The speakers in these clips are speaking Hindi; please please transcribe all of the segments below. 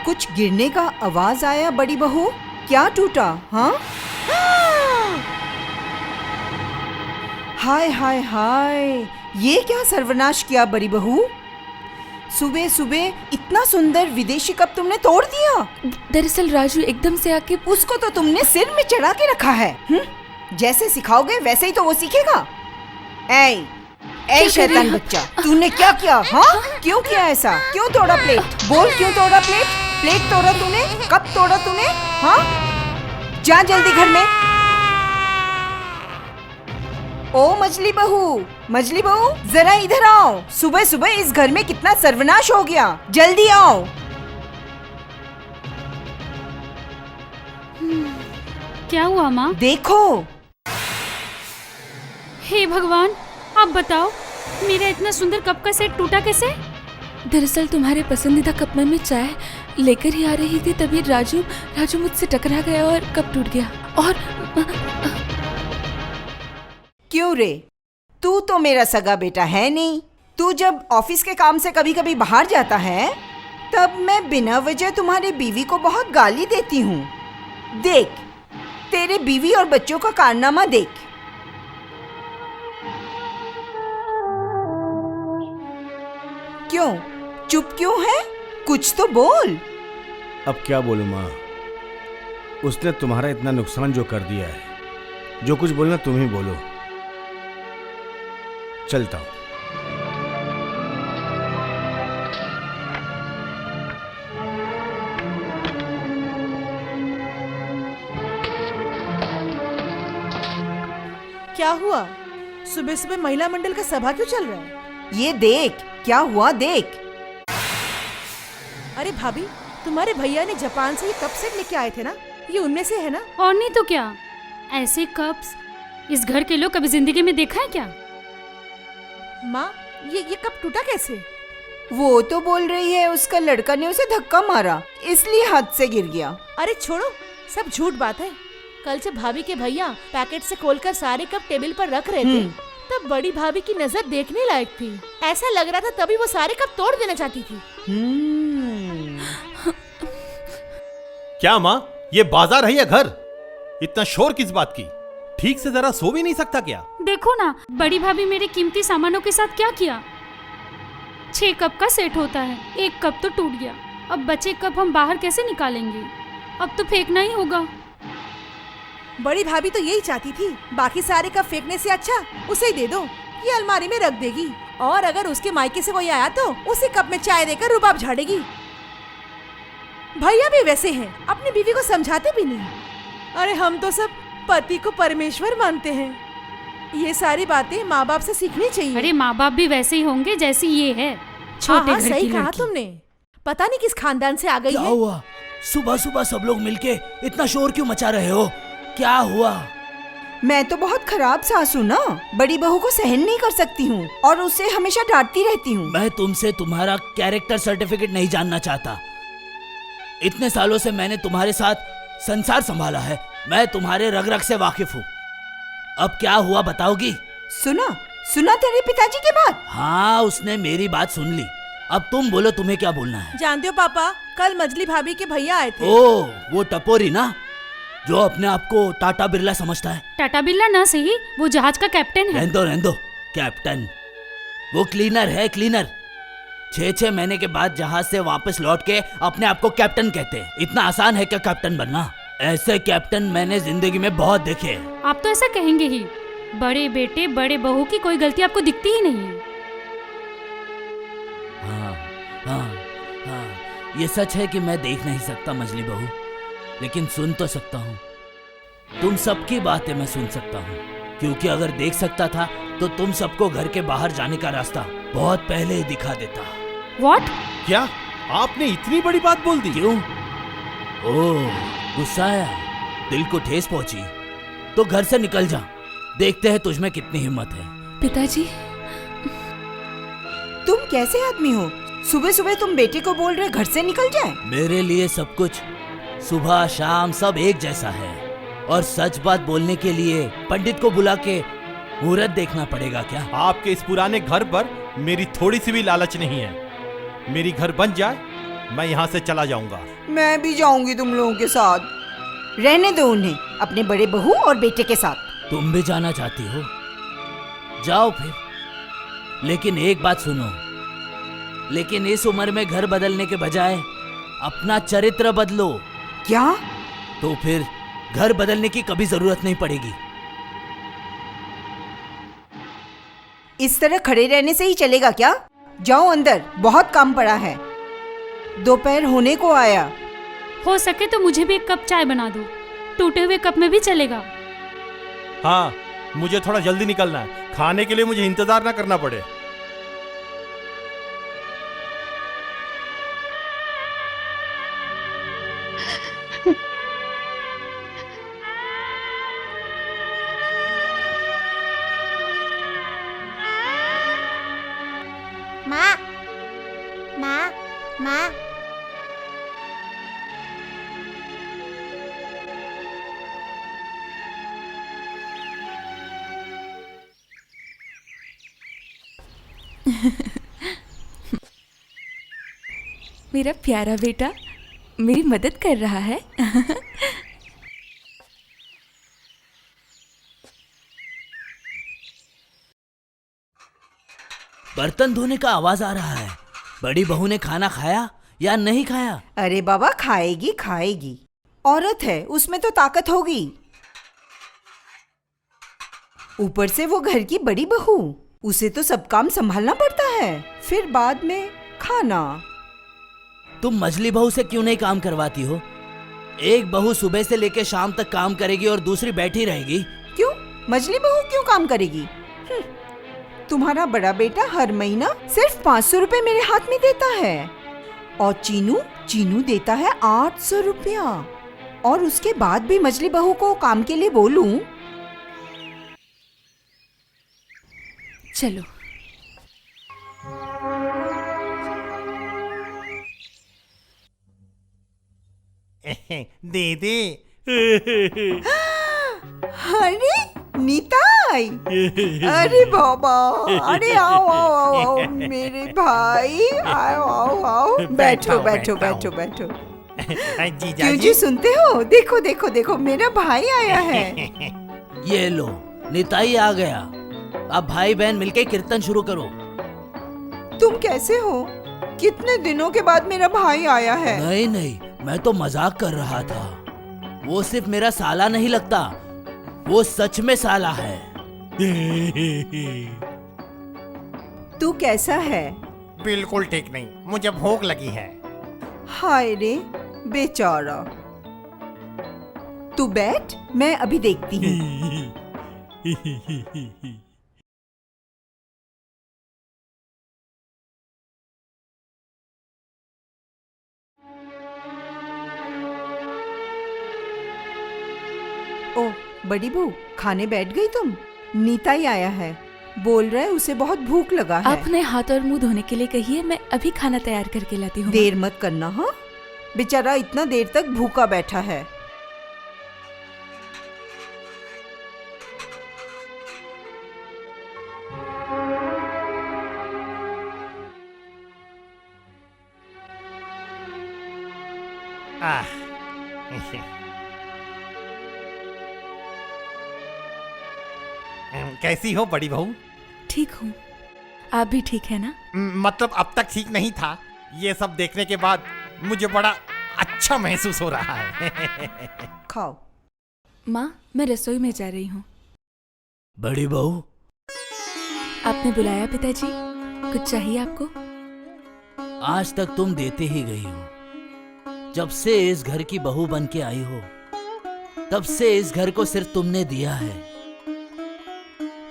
कुछ गिरने का आवाज आया बड़ी बहू। क्या टूटा? हाँ, हाय हाय हाय, ये क्या सर्वनाश किया बड़ी बहू। सुबह सुबह इतना सुंदर विदेशी कप तुमने तोड़ दिया। दरअसल राजू एकदम से आके उसको तो तुमने सिर में चढ़ा के रखा है। जैसे सिखाओगे वैसे ही तो वो सीखेगा। ऐ शैतान बच्चा, तूने क्या किया? हाँ, क्यों किया ऐसा? क्यों तोड़ा प्लेट? बोल, क्यों तोड़ा प्लेट? प्लेट तोड़ा तूने? कब तोड़ा तूने? हाँ, जा जल्दी घर में। ओ मछली बहू, जरा इधर आओ। सुबह सुबह इस घर में कितना सर्वनाश हो गया, जल्दी आओ। क्या हुआ माँ? देखो। हे भगवान, आप बताओ, मेरा इतना सुंदर कप का सेट टूटा कैसे? दरअसल तुम्हारे पसंदीदा कप में मैं चाय लेकर ही आ रही थी, तभी राजू मुझसे टकरा गया और कप टूट गया। और क्यों रे, तू तो मेरा सगा बेटा है नहीं। तू जब ऑफिस के काम से कभी कभी बाहर जाता है तब मैं बिना वजह तुम्हारी बीवी को बहुत गाली देती हूँ। देख, तेरे बीवी और बच्चों का कारनामा देख। क्यों चुप क्यों है? कुछ तो बोल। अब क्या बोलूं माँ, उसने तुम्हारा इतना नुकसान जो कर दिया है, जो कुछ बोलना तुम ही बोलो। चलता हूं। क्या हुआ? सुबह सुबह महिला मंडल का सभा क्यों चल रहा है? ये देख, क्या हुआ देख। अरे भाभी, तुम्हारे भैया ने जापान से ये कप सेट लेके आए थे ना, ये उनमें से है ना? और नहीं तो क्या, ऐसे कप्स इस घर के लोग कभी जिंदगी में देखा है क्या? माँ, ये कप टूटा कैसे? वो तो बोल रही है उसका लड़का ने उसे धक्का मारा, इसलिए हाथ से गिर गया। अरे छोड़ो, सब झूठ बात है। कल जब भाभी के भैया पैकेट से खोलकर सारे कप टेबल पर रख रहे थे, तब बड़ी भाभी की नजर देखने लायक थी। ऐसा लग रहा था तभी वो सारे कप तोड़ देना चाहती थी। क्या माँ, ये बाजार है या घर? इतना शोर किस बात की? ठीक से जरा सो भी नहीं सकता क्या? देखो ना, बड़ी भाभी मेरे कीमती सामानों के साथ क्या किया। 6 कप का सेट होता है, 1 कप तो टूट गया। अब बचे कप हम बाहर कैसे निकालेंगे? अब तो फेंकना ही होगा। बड़ी भाभी तो यही चाहती थी, बाकी सारे कप फेंकने से अच्छा उसे ही दे दो, ये अलमारी में रख देगी। और अगर उसके मायके से कोई आया तो उसी कप में चाय देकर रुबाब झाड़ेगी। भैया भी वैसे हैं, अपनी बीवी को समझाते भी नहीं। अरे हम तो सब पति को परमेश्वर मानते हैं। ये सारी बातें माँ बाप से सीखनी चाहिए। अरे माँ बाप भी वैसे ही होंगे जैसी ये है, छोटे घर की सही कहा लड़की। तुमने। पता नहीं किस खानदान से आ गई क्या है। हुआ? सुबह सुबह सब लोग मिलके इतना शोर क्यों मचा रहे हो? क्या हुआ? मैं तो बहुत खराब सास हूँ ना, बड़ी बहू को सहन नहीं कर सकती हूँ और उसे हमेशा डांटती रहती हूँ। मैं तुमसे तुम्हारा कैरेक्टर सर्टिफिकेट नहीं जानना चाहता। इतने सालों से मैंने तुम्हारे साथ संसार संभाला है, मैं तुम्हारे रग रग से वाकिफ हूँ। अब क्या हुआ बताओगी? सुना तेरे पिताजी की बात? हाँ, उसने मेरी बात सुन ली। अब तुम बोलो, तुम्हें क्या बोलना है? जानते हो पापा, कल मजली भाभी के भैया आए थे। ओ, वो टपोरी ना, जो अपने आप को टाटा बिरला समझता है। टाटा बिरला ना सही, वो जहाज का कैप्टन है। रहने दो कैप्टन। वो क्लीनर है, क्लीनर। 6 महीने के बाद जहाज से वापस लौट के अपने आप को कैप्टन कहते हैं। इतना आसान है क्या कैप्टन बनना? ऐसे कैप्टन मैंने जिंदगी में बहुत देखे हैं। आप तो ऐसा कहेंगे ही, बड़े बेटे बड़े बहू की कोई गलती आपको दिखती ही नहीं है। हाँ, ये सच है कि मैं देख नहीं सकता मजली बहू, लेकिन सुन तो सकता हूँ। तुम सबकी बातें मैं सुन सकता हूँ, क्योंकि अगर देख सकता था तो तुम सबको घर के बाहर जाने का रास्ता बहुत पहले ही दिखा देता। What? क्या आपने इतनी बड़ी बात बोल दी? क्यों? ओह, गुस्सा आया? दिल को ठेस पहुंची? तो घर से निकल जा, देखते हैं तुझमें कितनी हिम्मत है। पिताजी, तुम कैसे आदमी हो? सुबह सुबह तुम बेटे को बोल रहे घर से निकल जाए? मेरे लिए सब कुछ सुबह शाम सब एक जैसा है, और सच बात बोलने के लिए पंडित को बुला के मुहूर्त देखना पड़ेगा क्या? आपके इस पुराने घर पर मेरी थोड़ी सी भी लालच नहीं है। मेरी घर बन जाए मैं यहाँ से चला जाऊंगा। मैं भी जाऊंगी तुम लोगों के साथ। रहने दो उन्हें अपने बड़े बहू और बेटे के साथ। तुम भी जाना चाहती हो? जाओ फिर, लेकिन एक बात सुनो, लेकिन इस उम्र में घर बदलने के बजाय अपना चरित्र बदलो। क्या? तो फिर घर बदलने की कभी जरूरत नहीं पड़ेगी। इस तरह खड़े रहने से ही चलेगा क्या? जाओ अंदर, बहुत काम पड़ा है। दोपहर होने को आया। हो सके तो मुझे भी एक कप चाय बना दो। टूटे हुए कप में भी चलेगा। हाँ, मुझे थोड़ा जल्दी निकलना है, खाने के लिए मुझे इंतजार ना करना पड़े। माँ, माँ, माँ। मेरा प्यारा बेटा मेरी मदद कर रहा है। बर्तन धोने का आवाज आ रहा है। बड़ी बहू ने खाना खाया या नहीं खाया? अरे बाबा, खाएगी खाएगी, औरत है, उसमें तो ताकत होगी। ऊपर से वो घर की बड़ी बहू, उसे तो सब काम संभालना पड़ता है, फिर बाद में खाना। तुम मझली बहू से क्यों नहीं काम करवाती हो? एक बहू सुबह से लेकर शाम तक काम करेगी और दूसरी बैठी रहेगी। क्यों? मझली बहू क्यों काम करेगी? तुम्हारा बड़ा बेटा हर महीना सिर्फ 500 रुपए मेरे हाथ में देता है, और चीनू देता है 800 रुपया। और उसके बाद भी मझली बहू को काम के लिए बोलूं? चलो। दीदी। अरे नीताई, अरे बाबा, अरे आओ आओ आओ आओ मेरे भाई, आओ आओ आओ, बैठो बैठो बैठो बैठो। क्यों जी, सुनते हो? देखो देखो देखो, मेरा भाई आया है। ये लो, निताई आ गया। अब भाई बहन मिलके कीर्तन शुरू करो। तुम कैसे हो? कितने दिनों के बाद मेरा भाई आया है। नहीं नहीं, मैं तो मजाक कर रहा था। वो सिर्फ मेरा साला नहीं लगता, वो सच में साला है। तू कैसा है? बिल्कुल ठीक नहीं, मुझे भूख लगी है। हाय रे बेचारा। तू बैठ, मैं अभी देखती हूँ। ओ बड़ी बहू, खाने बैठ गई तुम? नीताई आया है, बोल रहा है उसे बहुत भूख लगा है। अपने हाथ और मुंह धोने के लिए कहिए, मैं अभी खाना तैयार करके लाती हूँ। देर मत करना। हाँ, बेचारा इतना देर तक भूखा बैठा है। आह, कैसी हो बड़ी बहू? ठीक हूँ, आप भी ठीक है ना? मतलब अब तक ठीक नहीं था, ये सब देखने के बाद मुझे बड़ा अच्छा महसूस हो रहा है। खाओ। माँ, मैं रसोई में जा रही हूँ। बड़ी बहू, आपने बुलाया पिताजी? कुछ चाहिए आपको? आज तक तुम देते ही गई हो। जब से इस घर की बहू बन के आई हो, तब से इस घर को सिर्फ तुमने दिया है,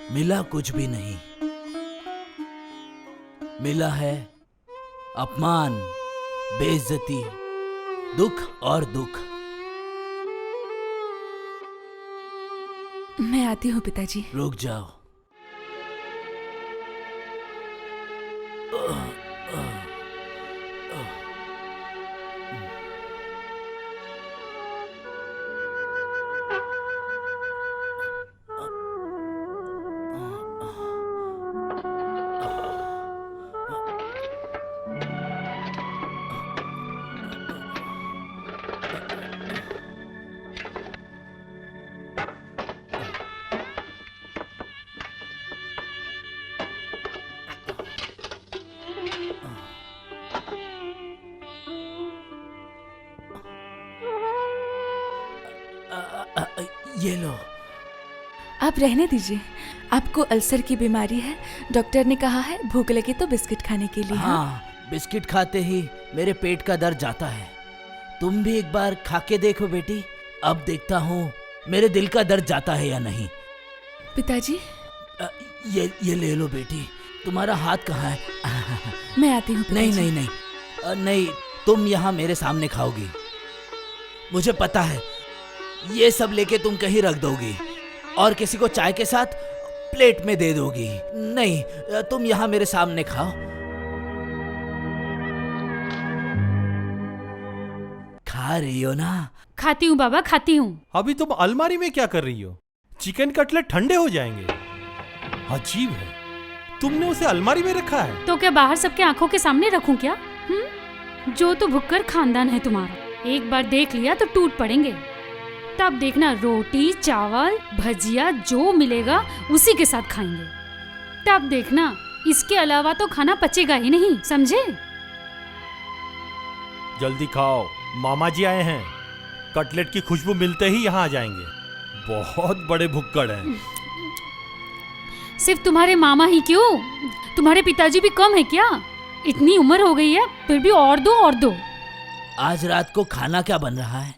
मिला कुछ भी नहीं। मिला है अपमान, बेइज्जती, दुख और दुख। मैं आती हूँ पिताजी। रुक जाओ। ये लो। आप रहने दीजिए, आपको अल्सर की बीमारी है। डॉक्टर ने कहा है भूख लगे तो बिस्किट खाने के लिए। हाँ, बिस्किट खाते ही मेरे पेट का दर्द जाता है। तुम भी एक बार खा के देखो बेटी। अब देखता हूँ मेरे दिल का दर्द जाता है या नहीं। पिताजी, ये ले लो बेटी। तुम्हारा हाथ कहाँ है? मैं आती हूँ नहीं पिताजी। नहीं नहीं नहीं, तुम यहाँ मेरे सामने खाओगी। मुझे पता है ये सब लेके तुम कहीं रख दोगी और किसी को चाय के साथ प्लेट में दे दोगी। नहीं, तुम यहाँ मेरे सामने खाओ। खा रही हो ना? खाती हूँ बाबा, खाती हूँ। अभी तुम अलमारी में क्या कर रही हो? चिकन कटलेट ठंडे हो जाएंगे। अजीब है, तुमने उसे अलमारी में रखा है। तो क्या बाहर सबके आंखों के सामने रखूं क्या? जो तो भुक्कर खानदान है तुम्हारा, एक बार देख लिया तो टूट पड़ेंगे। तब देखना रोटी चावल भजिया जो मिलेगा उसी के साथ खाएंगे। तब देखना, इसके अलावा तो खाना पचेगा ही नहीं, समझे? जल्दी खाओ, मामा जी आए हैं। कटलेट की खुशबू मिलते ही यहाँ आ जाएंगे। बहुत बड़े भुक्कड़ हैं। सिर्फ तुम्हारे मामा ही क्यों, तुम्हारे पिताजी भी कम है क्या? इतनी उम्र हो गई है फिर भी और दो और दो। आज रात को खाना क्या बन रहा है?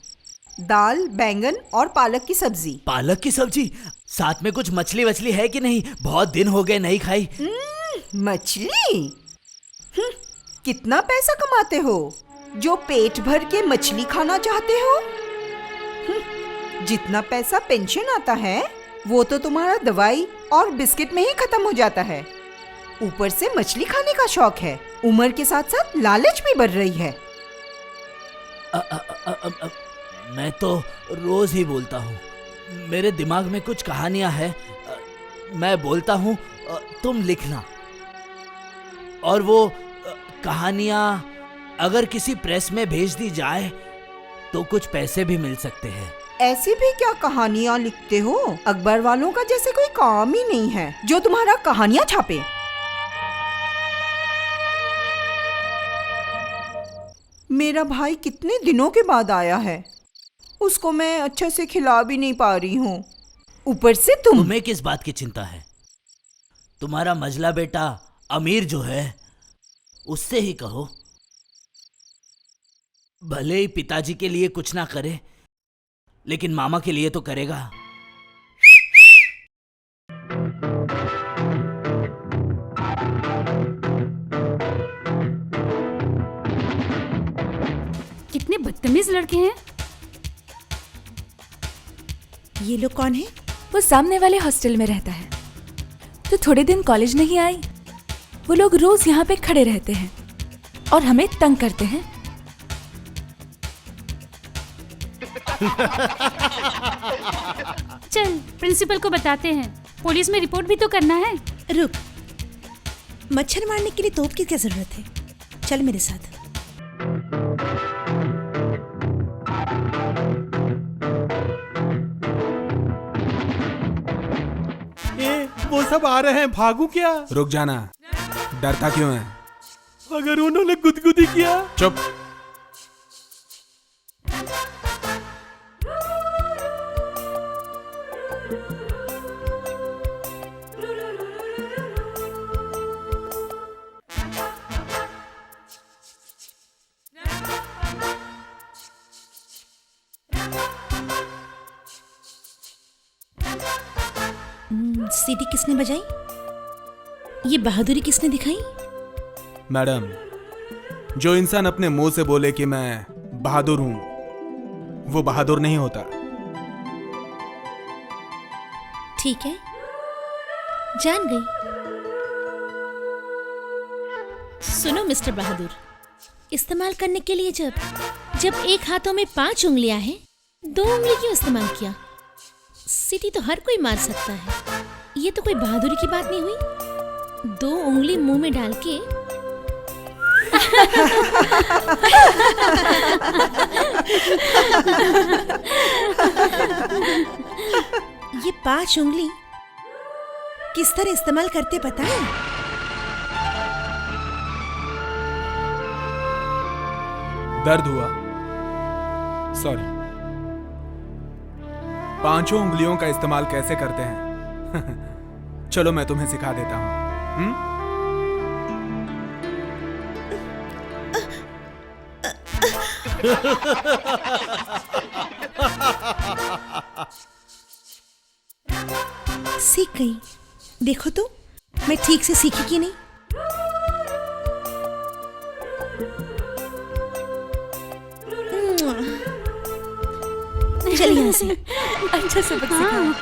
दाल, बैंगन और पालक की सब्जी। पालक की सब्जी? साथ में कुछ मछली वछली है कि नहीं? बहुत दिन हो गए नहीं खाई। मछली? कितना पैसा कमाते हो जो पेट भर के मछली खाना चाहते हो? जितना पैसा पेंशन आता है वो तो तुम्हारा दवाई और बिस्किट में ही खत्म हो जाता है। ऊपर से मछली खाने का शौक है। उम्र के साथ साथ लालच भी बढ़ रही है। मैं तो रोज ही बोलता हूँ, मेरे दिमाग में कुछ कहानियां हैं। मैं बोलता हूँ तुम लिखना, और वो कहानियां अगर किसी प्रेस में भेज दी जाए तो कुछ पैसे भी मिल सकते हैं। ऐसी भी क्या कहानियां लिखते हो? अखबार वालों का जैसे कोई काम ही नहीं है जो तुम्हारा कहानियां छापे। मेरा भाई कितने दिनों के बाद आया है, उसको मैं अच्छे से खिला भी नहीं पा रही हूँ। ऊपर से तुम्हें किस बात की चिंता है? तुम्हारा मझला बेटा अमीर जो है उससे ही कहो। भले ही पिताजी के लिए कुछ ना करे, लेकिन मामा के लिए तो करेगा। कितने बदतमीज लड़के हैं। ये लोग कौन है? वो सामने वाले हॉस्टल में रहता है, तो थोड़े दिन कॉलेज नहीं आई। वो लोग रोज यहाँ पे खड़े रहते हैं और हमें तंग करते हैं। चल प्रिंसिपल को बताते हैं, पुलिस में रिपोर्ट भी तो करना है। रुक, मच्छर मारने के लिए तोप की क्या जरूरत है? चल मेरे साथ। वो सब आ रहे हैं, भागू क्या? रुक जाना, डरता क्यों है? अगर उन्होंने गुदगुदी किया? चुप। सीटी किसने बजाई? ये बहादुरी किसने दिखाई? मैडम, जो इंसान अपने मुंह से बोले कि मैं बहादुर हूं, वो बहादुर नहीं होता। ठीक है, जान गई। सुनो मिस्टर बहादुर, इस्तेमाल करने के लिए जब एक हाथों में 5 उंगलियां हैं, 2 उंगली क्यों इस्तेमाल किया? सीटी तो हर कोई मार सकता है, ये तो कोई बहादुरी की बात नहीं हुई। 2 उंगली मुंह में डाल के ये 5 उंगली किस तरह इस्तेमाल करते पता है? दर्द हुआ? सॉरी। पांचों उंगलियों का इस्तेमाल कैसे करते हैं। चलो मैं तुम्हें सिखा देता हूँ। सीख गई। देखो तो मैं ठीक से सीखी कि नहीं। चलिए यहाँ से। अच्छा सबक सिखाया।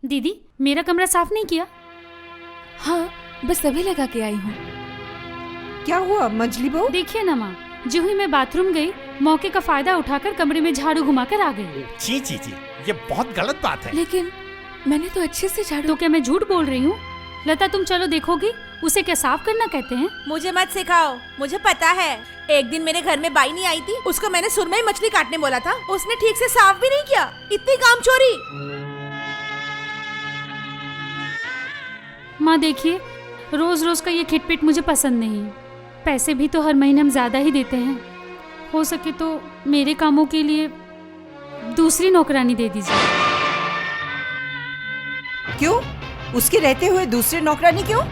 दीदी मेरा कमरा साफ नहीं किया? हाँ, बस अभी लगा के आई हूँ। क्या हुआ मंजली बहू? देखिए ना माँ, जो ही मैं बाथरूम गई, मौके का फायदा उठाकर कमरे में झाड़ू घुमाकर आ गई। ची ची ची, ये बहुत गलत बात है। लेकिन मैंने तो अच्छे से झाड़ू। तो क्या मैं झूठ बोल रही हूँ? लता तुम चलो देखोगी, उसे क्या साफ करना कहते हैं? मुझे मत सिखाओ, मुझे पता है। एक दिन मेरे घर में बाई नहीं आई थी, उसको मैंने सुरमई मछली काटने बोला था, उसने ठीक से साफ भी नहीं किया। इतनी कामचोरी। माँ देखिए, रोज रोज का ये खिटपिट मुझे पसंद नहीं। पैसे भी तो हर महीने हम ज्यादा ही देते हैं। हो सके तो मेरे कामों के लिए दूसरी नौकरानी दे दीजिए। क्यों? उसके रहते हुए दूसरे नौकरानी क्यों?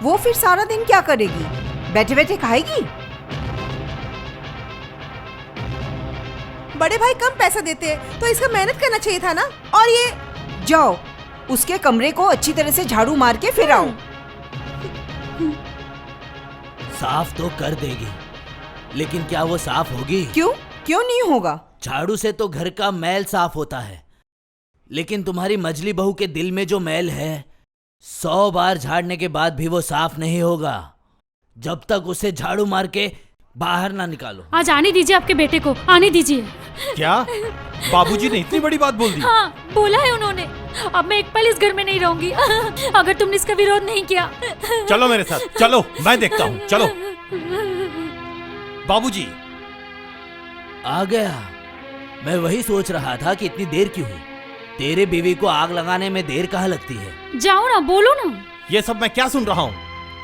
वो फिर सारा दिन क्या करेगी? बैठे बैठे खाएगी? बड़े भाई कम पैसा देते हैं तो इसका मेहनत करना चाहिए था ना। और ये जाओ, उसके कमरे को अच्छी तरह से झाड़ू मार के फिर आओ। साफ तो कर देगी, लेकिन क्या वो साफ होगी? क्यों? क्यों नहीं होगा? झाड़ू से तो घर का मैल साफ होता है, लेकिन तुम्हारी मजली बहू के दिल में जो मैल है 100 बार झाड़ने के बाद भी वो साफ नहीं होगा, जब तक उसे झाड़ू मार के बाहर ना निकालो। आज आने दीजिए आपके बेटे को, आने दीजिए। क्या बाबूजी ने इतनी बड़ी बात बोल दी? हाँ, बोला है उन्होंने। अब मैं एक पल इस घर में नहीं रहूंगी अगर तुमने इसका विरोध नहीं किया। चलो मेरे साथ, चलो मैं देखता हूँ, चलो। बाबूजी आ गया। मैं वही सोच रहा था कि इतनी देर क्यों हुई। तेरे बीवी को आग लगाने में देर कहाँ लगती है? जाओ ना, बोलो ना। ये सब मैं क्या सुन रहा हूँ?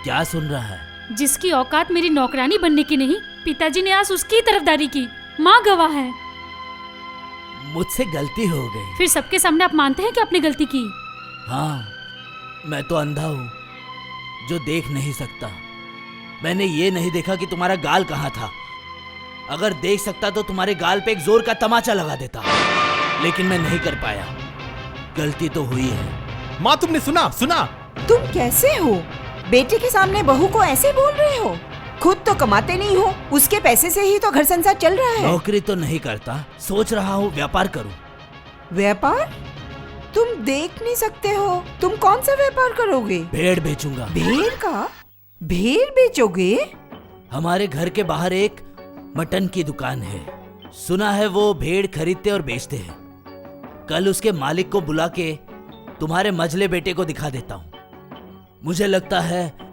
क्या सुन रहा है? जिसकी औकात मेरी नौकरानी बनने की नहीं, पिताजी ने आज उसकी तरफदारी की। माँ गवाह है। मुझसे गलती हो गई। फिर सबके सामने आप मानते हैं कि आपने गलती की? हाँ, मैं तो अंधा हूँ जो देख नहीं सकता। मैंने ये नहीं देखा कि तुम्हारा गाल कहाँ था। अगर देख सकता तो तुम्हारे गाल पे एक जोर का तमाचा लगा देता, लेकिन मैं नहीं कर पाया। गलती तो हुई है। माँ तुमने सुना? तुम कैसे हो? बेटे के सामने बहू को ऐसे बोल रहे हो? खुद तो कमाते नहीं हो, उसके पैसे से ही तो घर संसार चल रहा है। नौकरी तो नहीं करता, सोच रहा हूँ व्यापार करूँ। व्यापार? तुम देख नहीं सकते हो? तुम कौन सा व्यापार करोगे? भेड़ बेचूंगा। भेड़ का? भेड़ बेचोगे? हमारे घर के बाहर एक मटन की दुकान है। सुना है वो भेड़ खरीदते और बेचते हैं। कल उसके मालिक को बुला के तुम्हारे मझले बेटे को दिखा देता हूँ। मुझे लगता है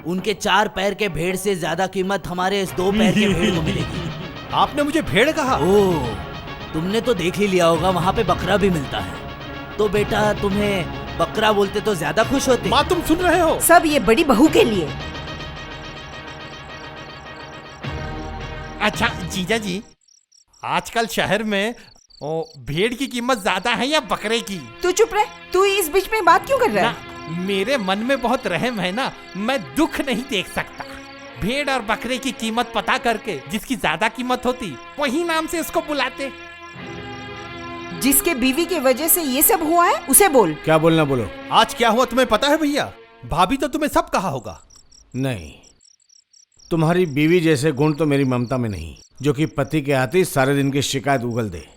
उनके 4 पैर के भेड़ से ज्यादा कीमत हमारे इस 2 पैर के भेड़ को मिलेगी। आपने मुझे भेड़ कहा? ओह, तुमने तो देख ही लिया होगा, वहाँ पे बकरा भी मिलता है। तो बेटा तुम्हें बकरा बोलते तो ज्यादा खुश होते। माँ तुम सुन रहे हो? सब ये बड़ी बहू के लिए। अच्छा जीजा जी, आजकल शहर में भेड़ की कीमत ज्यादा है या बकरे की? तू चुप रह। तू इस बीच में बात क्यों कर रहा है? मेरे मन में बहुत रहम है ना, मैं दुख नहीं देख सकता। भेड़ और बकरे की कीमत पता करके जिसकी ज्यादा कीमत होती वही नाम से इसको बुलाते। जिसके बीवी की वजह से ये सब हुआ है उसे बोल। क्या बोलना बोलो। आज क्या हुआ तुम्हें पता है भैया? भाभी तो तुम्हें सब कहा होगा। नहीं, तुम्हारी बीवी जैसे गुण तो मेरी ममता में नहीं, जो कि पति के आते ही सारे दिन की शिकायत उगल दे।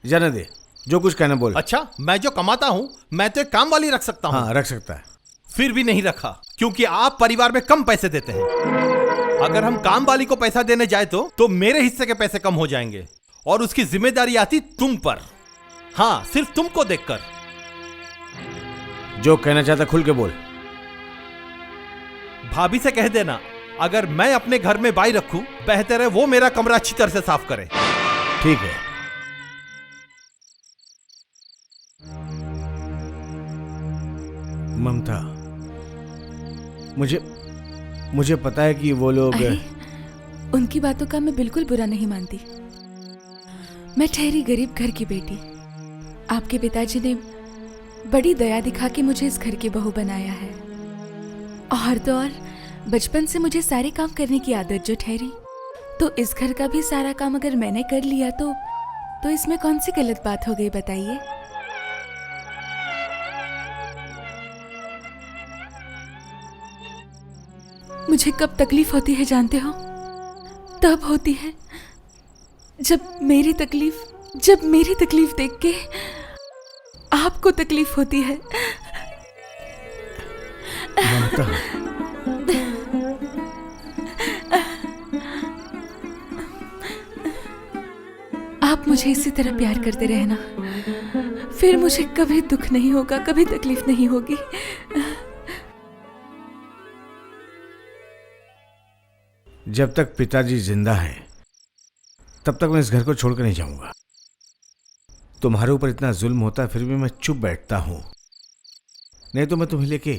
जाने दे, जो कुछ कहना बोल। अच्छा, मैं जो कमाता हूँ मैं तो एक काम वाली रख सकता हूँ। हाँ, रख सकता है। फिर भी नहीं रखा, क्योंकि आप परिवार में कम पैसे देते हैं। अगर हम काम वाली को पैसा देने जाए तो मेरे हिस्से के पैसे कम हो जाएंगे और उसकी जिम्मेदारी आती तुम पर। हाँ, सिर्फ तुमको देखकर। जो कहना चाहता खुल के बोल। भाभी से कह देना, अगर मैं अपने घर में बाई रखूं, बेहतर है वो मेरा कमरा अच्छी तरह से साफ करे। ठीक है। ममता, मुझे पता है कि वो लोग। अरे, उनकी बातों का मैं बिल्कुल बुरा नहीं मानती। मैं ठहरी गरीब घर की बेटी। आपके पिताजी ने बड़ी दया दिखा के मुझे इस घर की बहू बनाया है। और तो और बचपन से मुझे सारे काम करने की आदत जो ठहरी, तो इस घर का भी सारा काम अगर मैंने कर लिया तो इसमें कौन सी गलत बात हो गई बताइए? मुझे कब तकलीफ होती है जानते हो? तब होती है जब मेरी तकलीफ देख के आपको तकलीफ होती है। ममता, आप मुझे इसी तरह प्यार करते रहना, फिर मुझे कभी दुख नहीं होगा, कभी तकलीफ नहीं होगी। जब तक पिताजी जिंदा है तब तक मैं इस घर को छोड़कर नहीं जाऊंगा। तुम्हारे ऊपर इतना जुल्म होता है फिर भी मैं चुप बैठता हूं, नहीं तो मैं तुम्हें लेके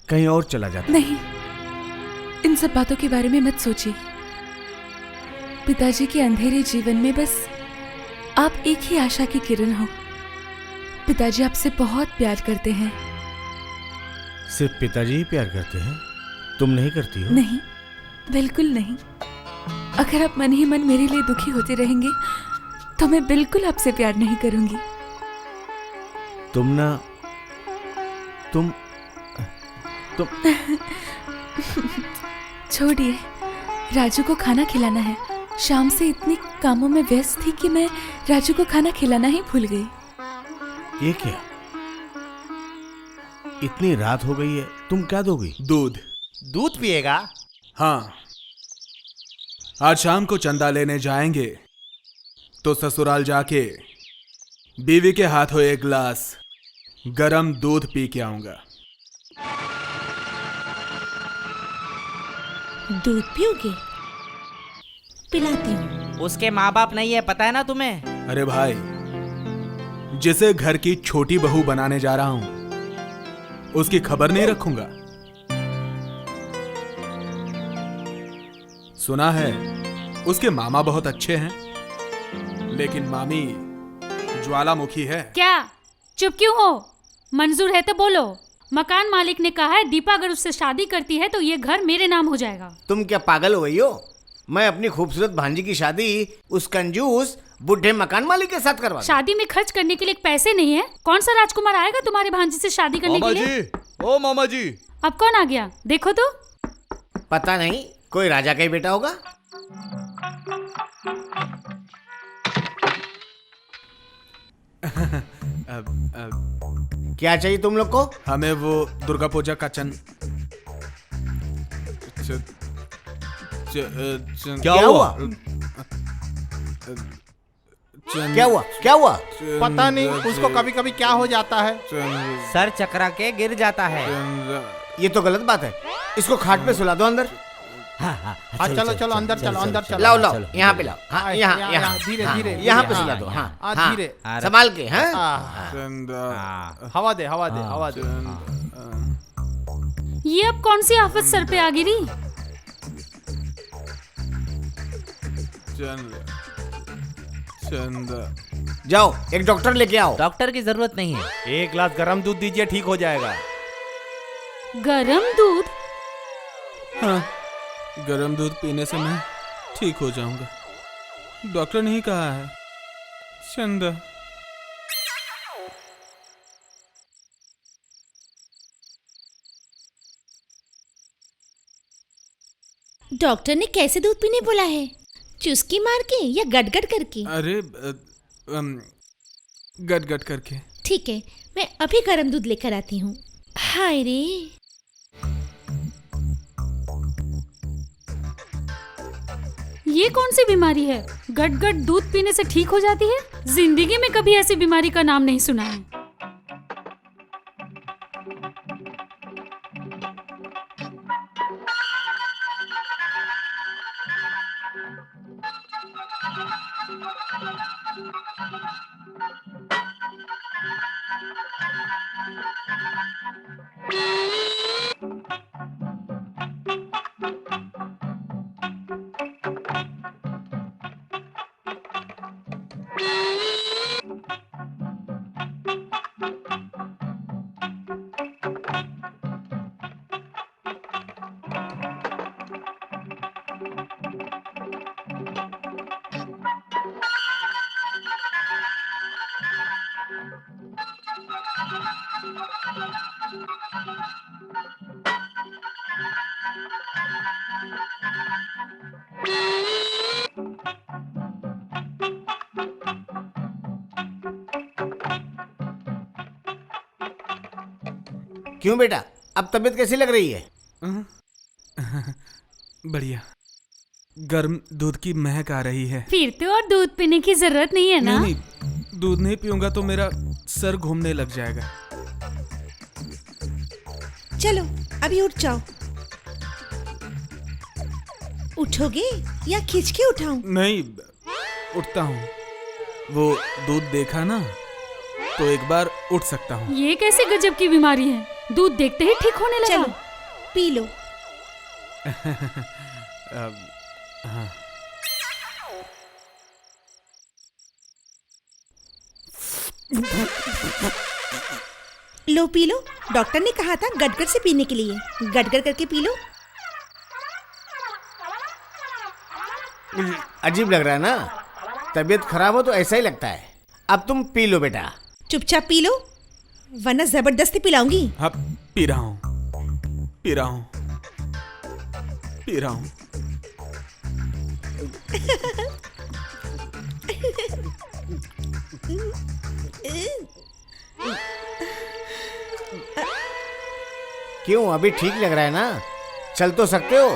कहीं और चला जाता। नहीं, इन सब बातों के बारे में मत सोचिए। पिताजी के अंधेरे जीवन में बस आप एक ही आशा की किरण हो। पिताजी आपसे बहुत प्यार करते हैं। सिर्फ पिताजी ही प्यार करते हैं, तुम नहीं करती हो? नहीं, बिल्कुल नहीं। अगर आप मन ही मन मेरे लिए दुखी होते रहेंगे तो मैं बिल्कुल आपसे प्यार नहीं करूंगी। तुम छोड़िए, राजू को खाना खिलाना है। शाम से इतनी कामों में व्यस्त थी कि मैं राजू को खाना खिलाना ही भूल गई। ये क्या, इतनी रात हो गई है, तुम क्या दोगी? दूध। दूध पिएगा? हाँ, आज शाम को चंदा लेने जाएंगे तो ससुराल जाके बीवी के हाथों एक गिलास गरम दूध पी के आऊंगा। दूध पियोगे? पिलाती हूँ। उसके माँ बाप नहीं है, पता है ना तुम्हें? अरे भाई, जिसे घर की छोटी बहू बनाने जा रहा हूं उसकी खबर नहीं रखूंगा? सुना है उसके मामा बहुत अच्छे हैं, लेकिन मामी ज्वालामुखी है। क्या चुप क्यों हो? मंजूर है तो बोलो। मकान मालिक ने कहा है दीपा अगर उससे शादी करती है तो ये घर मेरे नाम हो जाएगा। तुम क्या पागल हो गई हो? मैं अपनी खूबसूरत भांजी की शादी उस कंजूस बुढ़े मकान मालिक के साथ करवा दूं? शादी में खर्च करने के लिए पैसे नहीं है। कौन सा राजकुमार आएगा तुम्हारी भांजी से शादी करने के लिए? ओ मामा जी, अब कौन आ गया देखो तो। पता नहीं, कोई राजा का ही बेटा होगा। क्या चाहिए तुम लोग को? हमें वो दुर्गा पूजा का क्या हुआ? क्या हुआ? क्या हुआ? पता नहीं, उसको कभी कभी क्या हो जाता है। सर चकरा के गिर जाता है। ये तो गलत बात है, इसको खाट पे सुला दो अंदर। हाँ चलो चलो अंदर चलो, अंदर चलो। लाओ लाओ, यहाँ पे लाओ। हाँ, यहाँ यहाँ धीरे हाँ, धीरे यहाँ पे सुला दो। हाँ हाँ, धीरे संभाल के। हाँ, हवा दे हवा दे हवा दे। ये अब कौन सी आफत सर पे आ गिरी? जाओ एक डॉक्टर लेके आओ। डॉक्टर की जरूरत नहीं है। एक गिलास गरम दूध दीजिए, ठीक हो जाएगा। गरम दूध? हाँ, गरम दूध पीने से मैं ठीक हो जाऊंगा। डॉक्टर ने ही कहा है। चंदा, डॉक्टर ने कैसे दूध पीने बोला है? चुस्की मार के या गटगट करके? अरे गट गट करके। ठीक है, मैं अभी गर्म दूध लेकर आती हूँ। हाय रे, ये कौन सी बीमारी है? गट गट दूध पीने से ठीक हो जाती है? जिंदगी में कभी ऐसी बीमारी का नाम नहीं सुना है। क्यों बेटा, अब तबीयत कैसी लग रही है? बढ़िया। गर्म दूध की महक आ रही है। फिर तो और दूध पीने की जरूरत नहीं है ना? नहीं, दूध नहीं पीऊंगा तो मेरा सर घूमने लग जाएगा। चलो अभी उठ जाओ। उठोगे या खींच के उठाऊं? नहीं, उठता हूँ। वो दूध देखा ना, तो एक बार उठ सकता हूँ। ये कैसे गजब की बीमारी है? दूध देखते ही ठीक होने लगा। चलो पी लो। हाँ। लो पी लो। डॉक्टर ने कहा था गटगट से पीने के लिए। गटगट करके पी लो। अजीब लग रहा है ना? तबीयत खराब हो तो ऐसा ही लगता है। अब तुम पी लो बेटा। चुपचाप पी लो, वरना जबरदस्ती पिलाऊंगी। हाँ, पी रहा हूँ, पी रहा हूँ, पी रहा हूँ। क्यों, अभी ठीक लग रहा है ना? चल तो सकते हो।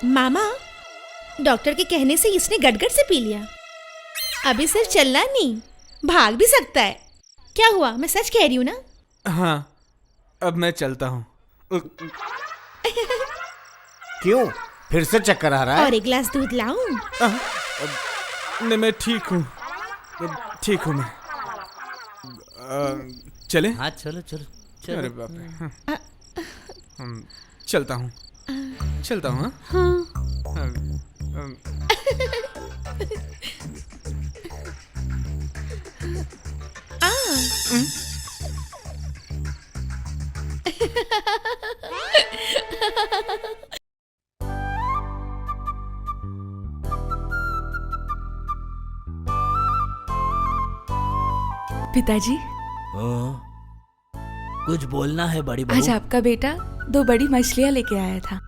मामा, डॉक्टर के कहने से इसने गटगट से पी लिया। अभी सिर्फ चलना नहीं, भाग भी सकता है। क्या हुआ, मैं सच कह रही हूँ ना? हाँ, अब मैं चलता हूँ। क्यों, फिर से चक्कर आ रहा है? और एक गिलास दूध लाऊं? नहीं, मैं ठीक हूँ, ठीक हूँ मैं। चले? हाँ चलो चलो चलो। अरे बाप रे। हाँ। चलता हूँ, चलता हूँ। हाँ। पिताजी, कुछ बोलना है बड़ी बहू? आज आपका बेटा 2 बड़ी मछलियाँ लेके आया था।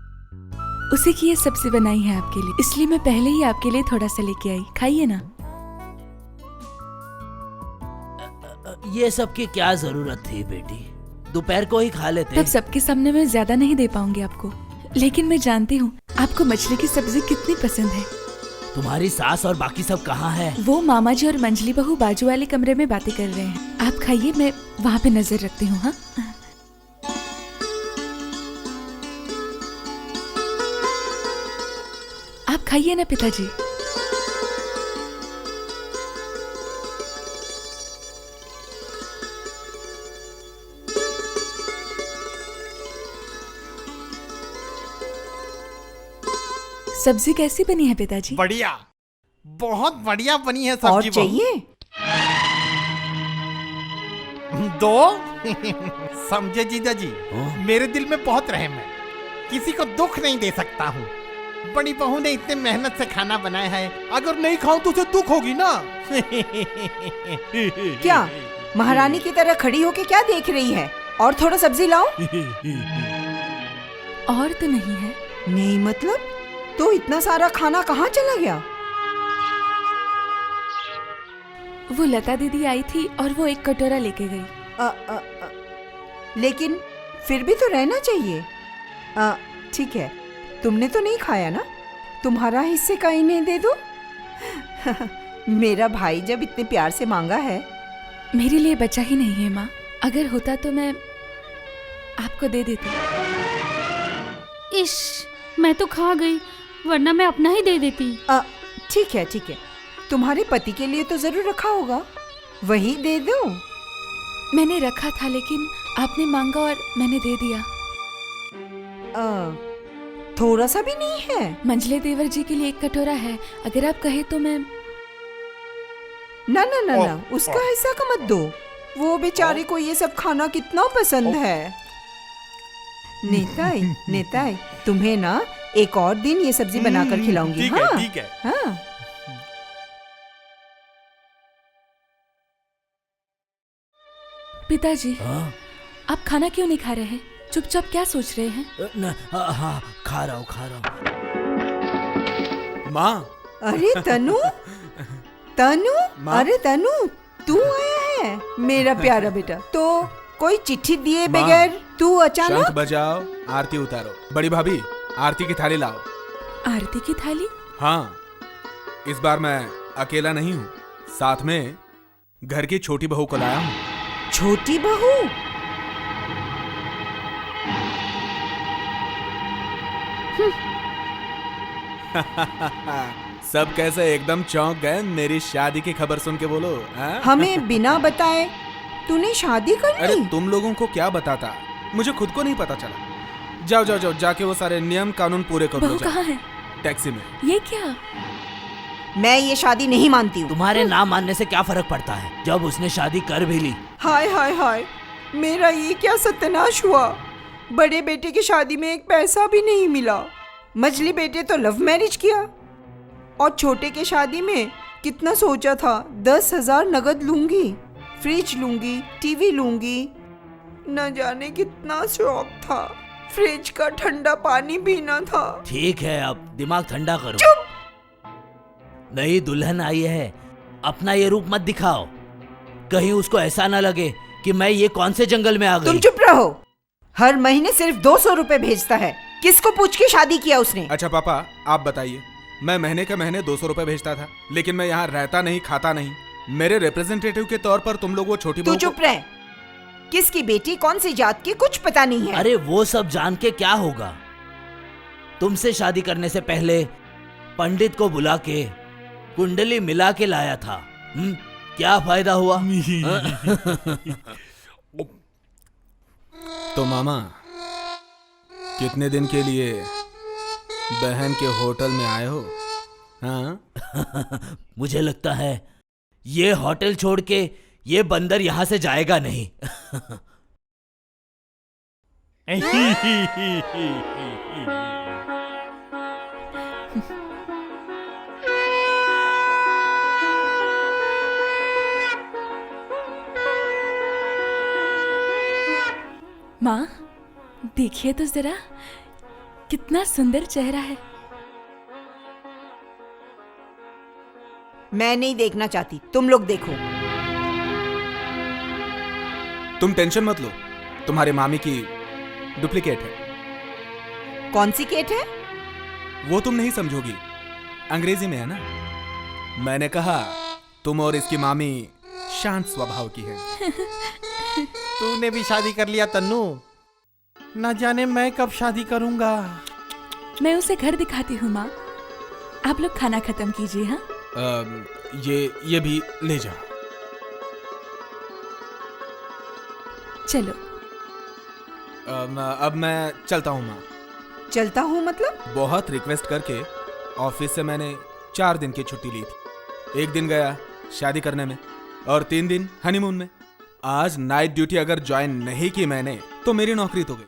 उसी की ये सब्जी बनाई है आपके लिए, इसलिए मैं पहले ही आपके लिए थोड़ा सा लेके आई। खाइए ना। ये सब की क्या जरूरत थी बेटी? दोपहर को ही खा लेते। तब सबके सामने मैं ज्यादा नहीं दे पाऊंगी आपको, लेकिन मैं जानती हूँ आपको मछली की सब्जी कितनी पसंद है। तुम्हारी सास और बाकी सब कहाँ है? वो मामा जी और मंजली बहू बाजू वाले कमरे में बातें कर रहे हैं। आप खाइए, मैं वहाँ पे नजर रखती हूँ। हाँ, आप खाइए ना पिताजी। सब्जी कैसी बनी है पिताजी? बढ़िया, बहुत बढ़िया बनी है और सब्जी। चाहिए? 2 समझे जीजा जी, मेरे दिल में बहुत रहम है, किसी को दुख नहीं दे सकता हूँ। बड़ी बहू ने इतने मेहनत से खाना बनाया है, अगर नहीं खाऊं तो उसे दुख होगी ना। क्या महारानी की तरह खड़ी होके क्या देख रही है? और थोड़ा सब्जी लाओ। और तो नहीं है? नहीं मतलब? तो इतना सारा खाना कहाँ चला गया? वो लता दीदी आई थी और वो 1 कटोरा लेके गई। लेकिन फिर भी तो रहना चाहिए। ठीक है, तुमने तो नहीं खाया ना, तुम्हारा हिस्से का इन्हें दे दो। मेरा भाई जब इतने प्यार से मांगा है। मेरे लिए बचा ही नहीं है माँ, अगर होता तो मैं आपको दे देती। इश, मैं तो खा गई, वरना मैं अपना ही दे देती। ठीक है ठीक है, तुम्हारे पति के लिए तो जरूर रखा होगा, वही दे दो। मैंने रखा था लेकिन आपने मांगा और मैंने दे दिया। थोड़ा सा भी नहीं है? मंजले देवर जी के लिए 1 कटोरा है, अगर आप कहे तो मैं। ना ना ना ना, उसका हिस्सा का मत दो, वो बेचारे को ये सब खाना कितना पसंद है। नेताई नेताई, तुम्हें ना एक और दिन ये सब्जी बनाकर खिलाऊंगी। ठीक हाँ? है ठीक है। हाँ। पिताजी, आप खाना क्यों नहीं खा रहे हैं? चुपचाप क्या सोच रहे हैं? हाँ, खा रहा हूँ खा रहा हूँ। माँ। अरे तनु, तनु, माँ? अरे तनु, तू आया है मेरा प्यारा बेटा। तो कोई चिट्ठी दिए माँ, बगैर तू शंख अचानक? बजाओ, आरती उतारो। बड़ी भाभी, आरती की थाली लाओ। आरती की थाली? हाँ, इस बार मैं अकेला नहीं हूँ, साथ में घर की छोटी बहू को लाया हूँ। छोटी बहू? सब कैसे एकदम चौंक गए मेरी शादी की खबर सुन के, बोलो हाँ? हमें बिना बताए तूने शादी कर अरे ली? तुम लोगों को क्या बताता, मुझे खुद को नहीं पता चला। जाओ जाओ जाओ, जाके वो सारे नियम कानून पूरे कर लो। बहू जाओ। कहाँ है? टैक्सी में। ये क्या? मैं ये शादी नहीं मानती हूँ। तुम्हारे ना मानने से क्या फर्क पड़ता है जब उसने शादी कर भी ली। हाय हाय हाय, मेरा ये क्या सत्यानाश हुआ। बड़े बेटे की शादी में एक पैसा भी नहीं मिला। मजली बेटे तो लव मैरिज किया, और छोटे के शादी में कितना सोचा था, 10,000 नगद लूंगी, फ्रिज लूंगी, टीवी लूंगी, न जाने कितना शौक था, फ्रिज का ठंडा पानी पीना था। ठीक है, अब दिमाग ठंडा करो। नई दुल्हन आई है, अपना ये रूप मत दिखाओ, कहीं उसको ऐसा ना लगे कि मैं ये कौन से जंगल में आ गई। तुम चुप रहो। हर महीने सिर्फ 200 रुपए भेजता है। किसको पूछ के शादी किया उसने? अच्छा पापा, आप बताइए। मैं महीने के महीने 200 रुपए भेजता था, लेकिन मैं यहाँ रहता नहीं, खाता नहीं। मेरे रिप्रेजेंटेटिव के तौर पर तुम लोग वो छोटी तू बहू चुप रह। किसकी बेटी, कौन सी जात की, कुछ पता नहीं है। अरे वो सब जान के क्या होगा। तुमसे शादी करने से पहले पंडित को बुला के कुंडली मिला के लाया था। क्या फायदा हुआ? तो मामा, कितने दिन के लिए बहन के होटल में आए हो? हाँ? मुझे लगता है ये होटल छोड़ के ये बंदर यहां से जाएगा नहीं। माँ, देखिए तो जरा, कितना सुंदर चेहरा है। मैं नहीं देखना चाहती, तुम लोग देखो। तुम टेंशन मत लो, तुम्हारी मामी की डुप्लीकेट है। कौन सी केट है? वो तुम नहीं समझोगी, अंग्रेजी में है ना। मैंने कहा तुम और इसकी मामी शांत स्वभाव की है। तूने भी शादी कर लिया तन्नू, न जाने मैं कब शादी करूंगा। मैं उसे घर दिखाती हूँ माँ, आप लोग खाना खत्म कीजिए। हाँ, ये भी ले जाओ। चलो। अब मैं चलता हूँ माँ। चलता हूँ मतलब? बहुत रिक्वेस्ट करके ऑफिस से मैंने 4 दिन की छुट्टी ली थी। 1 दिन गया शादी करने में और 3 दिन हनीमून में। आज नाइट ड्यूटी अगर ज्वाइन नहीं की मैंने तो मेरी नौकरी तो गई।